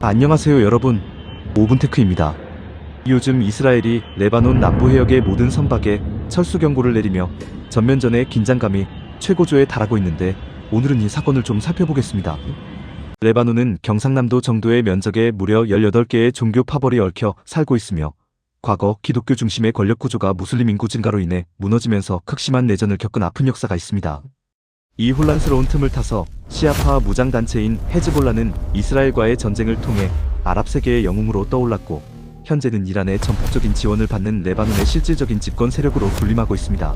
안녕하세요 여러분, 오븐테크입니다. 요즘 이스라엘이 레바논 남부 해역의 모든 선박에 철수 경고를 내리며 전면전의 긴장감이 최고조에 달하고 있는데, 오늘은 이 사건을 좀 살펴보겠습니다. 레바논은 경상남도 정도의 면적에 무려 18개의 종교 파벌이 얽혀 살고 있으며, 과거 기독교 중심의 권력 구조가 무슬림 인구 증가로 인해 무너지면서 극심한 내전을 겪은 아픈 역사가 있습니다. 이 혼란스러운 틈을 타서 시아파 무장단체인 헤즈볼라는 이스라엘과의 전쟁을 통해 아랍 세계의 영웅으로 떠올랐고, 현재는 이란의 전폭적인 지원을 받는 레바논의 실질적인 집권 세력으로 군림하고 있습니다.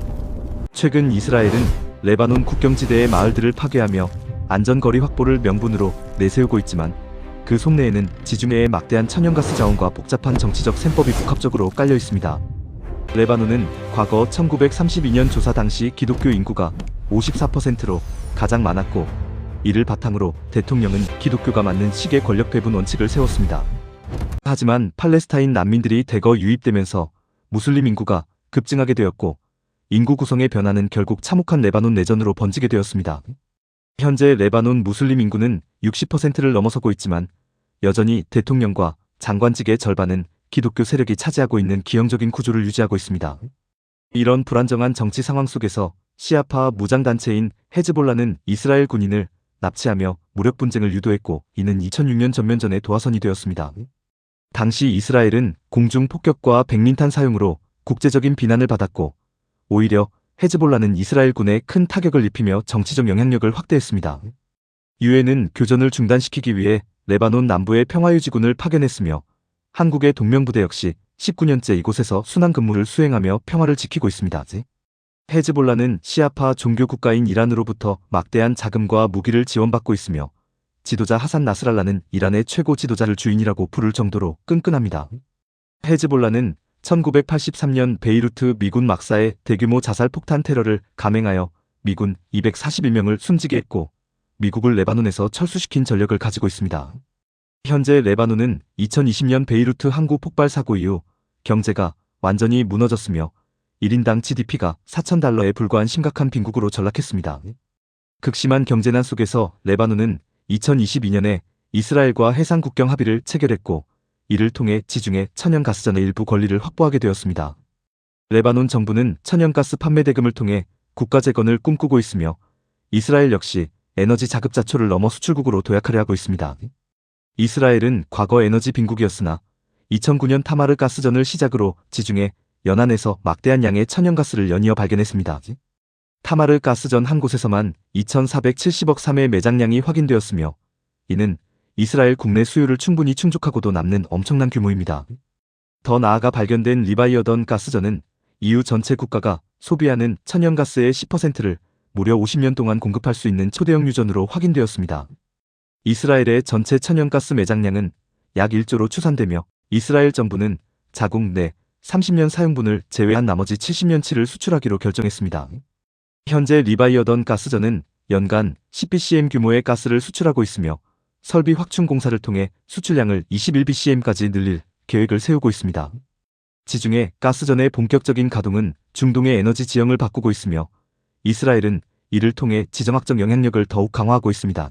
최근 이스라엘은 레바논 국경지대의 마을들을 파괴하며 안전거리 확보를 명분으로 내세우고 있지만, 그 속내에는 지중해의 막대한 천연가스 자원과 복잡한 정치적 셈법이 복합적으로 깔려 있습니다. 레바논은 과거 1932년 조사 당시 기독교 인구가 54%로 가장 많았고, 이를 바탕으로 대통령은 기독교가 맞는 식의 권력 배분 원칙을 세웠습니다. 하지만 팔레스타인 난민들이 대거 유입되면서 무슬림 인구가 급증하게 되었고, 인구 구성의 변화는 결국 참혹한 레바논 내전으로 번지게 되었습니다. 현재 레바논 무슬림 인구는 60%를 넘어서고 있지만, 여전히 대통령과 장관직의 절반은 기독교 세력이 차지하고 있는 기형적인 구조를 유지하고 있습니다. 이런 불안정한 정치 상황 속에서 시아파 무장단체인 헤즈볼라는 이스라엘 군인을 납치하며 무력 분쟁을 유도했고, 이는 2006년 전면전의 도화선이 되었습니다. 당시 이스라엘은 공중 폭격과 백린탄 사용으로 국제적인 비난을 받았고, 오히려 헤즈볼라는 이스라엘 군에 큰 타격을 입히며 정치적 영향력을 확대했습니다. 유엔은 교전을 중단시키기 위해 레바논 남부의 평화유지군을 파견했으며, 한국의 동명부대 역시 19년째 이곳에서 순환 근무를 수행하며 평화를 지키고 있습니다. 헤즈볼라는 시아파 종교 국가인 이란으로부터 막대한 자금과 무기를 지원받고 있으며, 지도자 하산 나스랄라는 이란의 최고 지도자를 주인이라고 부를 정도로 끈끈합니다. 헤즈볼라는 1983년 베이루트 미군 막사의 대규모 자살 폭탄 테러를 감행하여 미군 241명을 숨지게 했고, 미국을 레바논에서 철수시킨 전력을 가지고 있습니다. 현재 레바논은 2020년 베이루트 항구 폭발 사고 이후 경제가 완전히 무너졌으며, 1인당 GDP가 $4,000에 불과한 심각한 빈국으로 전락했습니다. 극심한 경제난 속에서 레바논은 2022년에 이스라엘과 해상 국경 합의를 체결했고, 이를 통해 지중해 천연가스전의 일부 권리를 확보하게 되었습니다. 레바논 정부는 천연가스 판매 대금을 통해 국가 재건을 꿈꾸고 있으며, 이스라엘 역시 에너지 자급자초를 넘어 수출국으로 도약하려 하고 있습니다. 이스라엘은 과거 에너지 빈국이었으나 2009년 타마르 가스전을 시작으로 지중해 연안에서 막대한 양의 천연가스를 연이어 발견했습니다. 타마르 가스전 한 곳에서만 2,470억 3의 매장량이 확인되었으며, 이는 이스라엘 국내 수요를 충분히 충족하고도 남는 엄청난 규모입니다. 더 나아가 발견된 리바이어던 가스전은 EU 전체 국가가 소비하는 천연가스의 10%를 무려 50년 동안 공급할 수 있는 초대형 유전으로 확인되었습니다. 이스라엘의 전체 천연가스 매장량은 약 1조로 추산되며, 이스라엘 정부는 자국 내 30년 사용분을 제외한 나머지 70년치를 수출하기로 결정했습니다. 현재 리바이어던 가스전은 연간 10bcm 규모의 가스를 수출하고 있으며, 설비 확충 공사를 통해 수출량을 21bcm까지 늘릴 계획을 세우고 있습니다. 지중해 가스전의 본격적인 가동은 중동의 에너지 지형을 바꾸고 있으며, 이스라엘은 이를 통해 지정학적 영향력을 더욱 강화하고 있습니다.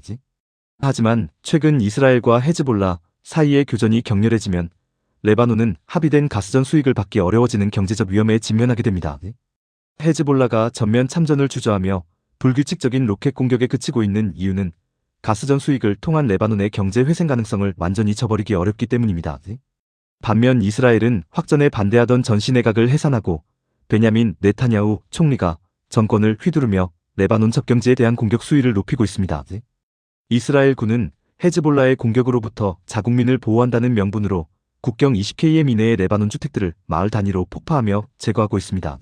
하지만 최근 이스라엘과 헤즈볼라 사이의 교전이 격렬해지면 레바논은 합의된 가스전 수익을 받기 어려워지는 경제적 위험에 직면하게 됩니다. 헤즈볼라가 전면 참전을 주저하며 불규칙적인 로켓 공격에 그치고 있는 이유는 가스전 수익을 통한 레바논의 경제 회생 가능성을 완전히 저버리기 어렵기 때문입니다. 반면 이스라엘은 확전에 반대하던 전시 내각을 해산하고, 베냐민 네타냐후 총리가 정권을 휘두르며 레바논 접경지에 대한 공격 수위를 높이고 있습니다. 이스라엘 군은 헤즈볼라의 공격으로부터 자국민을 보호한다는 명분으로 국경 20km 이내의 레바논 주택들을 마을 단위로 폭파하며 제거하고 있습니다.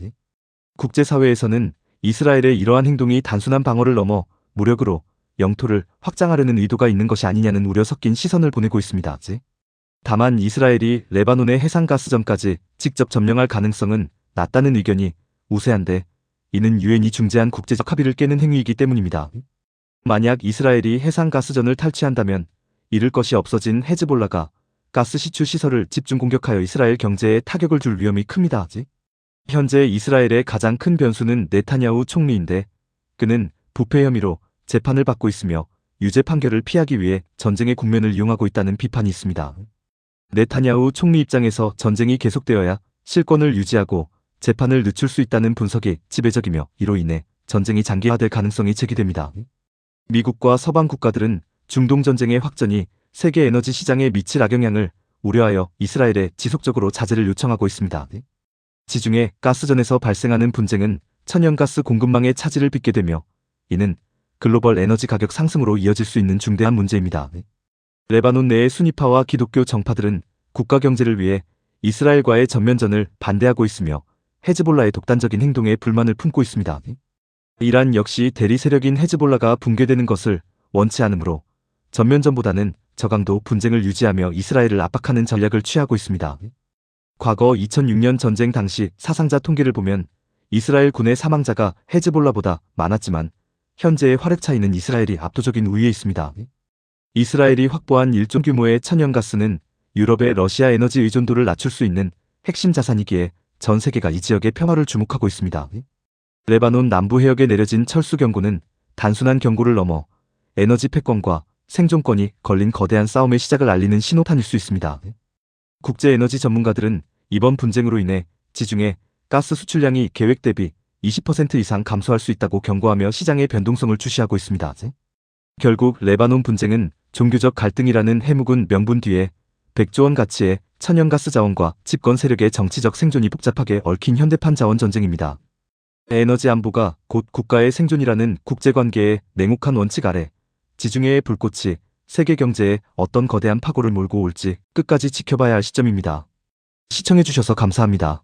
국제사회에서는 이스라엘의 이러한 행동이 단순한 방어를 넘어 무력으로 영토를 확장하려는 의도가 있는 것이 아니냐는 우려 섞인 시선을 보내고 있습니다. 다만 이스라엘이 레바논의 해상가스전까지 직접 점령할 가능성은 낮다는 의견이 우세한데, 이는 유엔이 중재한 국제적 합의를 깨는 행위이기 때문입니다. 만약 이스라엘이 해상가스전을 탈취한다면 잃을 것이 없어진 헤즈볼라가 가스 시추 시설을 집중 공격하여 이스라엘 경제에 타격을 줄 위험이 큽니다. 현재 이스라엘의 가장 큰 변수는 네타냐후 총리인데, 그는 부패 혐의로 재판을 받고 있으며 유죄 판결을 피하기 위해 전쟁의 국면을 이용하고 있다는 비판이 있습니다. 네타냐후 총리 입장에서 전쟁이 계속되어야 실권을 유지하고 재판을 늦출 수 있다는 분석이 지배적이며 이로 인해 전쟁이 장기화될 가능성이 제기됩니다. 미국과 서방 국가들은 중동 전쟁의 확전이 세계 에너지 시장에 미칠 악영향을 우려하여 이스라엘에 지속적으로 자제를 요청하고 있습니다. 지중해 가스전에서 발생하는 분쟁은 천연가스 공급망의 차질을 빚게 되며 이는 글로벌 에너지 가격 상승으로 이어질 수 있는 중대한 문제입니다. 레바논 내의 수니파와 기독교 정파들은 국가 경제를 위해 이스라엘과의 전면전을 반대하고 있으며 헤즈볼라의 독단적인 행동에 불만을 품고 있습니다. 이란 역시 대리 세력인 헤즈볼라가 붕괴되는 것을 원치 않으므로 전면전보다는 저강도 분쟁을 유지하며 이스라엘을 압박하는 전략을 취하고 있습니다. 과거 2006년 전쟁 당시 사상자 통계를 보면 이스라엘 군의 사망자가 헤즈볼라보다 많았지만 현재의 화력 차이는 이스라엘이 압도적인 우위에 있습니다. 이스라엘이 확보한 일정 규모의 천연가스는 유럽의 러시아 에너지 의존도를 낮출 수 있는 핵심 자산이기에 전 세계가 이 지역의 평화를 주목하고 있습니다. 레바논 남부 해역에 내려진 철수 경고는 단순한 경고를 넘어 에너지 패권과 생존권이 걸린 거대한 싸움의 시작을 알리는 신호탄일 수 있습니다. 국제 에너지 전문가들은 이번 분쟁으로 인해 지중해 가스 수출량이 계획 대비 20% 이상 감소할 수 있다고 경고하며 시장의 변동성을 주시하고 있습니다. 결국 레바논 분쟁은 종교적 갈등이라는 해묵은 명분 뒤에 100조 원 가치의 천연가스 자원과 집권 세력의 정치적 생존이 복잡하게 얽힌 현대판 자원 전쟁입니다. 에너지 안보가 곧 국가의 생존이라는 국제관계의 냉혹한 원칙 아래 지중해의 불꽃이 세계 경제에 어떤 거대한 파고를 몰고 올지 끝까지 지켜봐야 할 시점입니다. 시청해주셔서 감사합니다.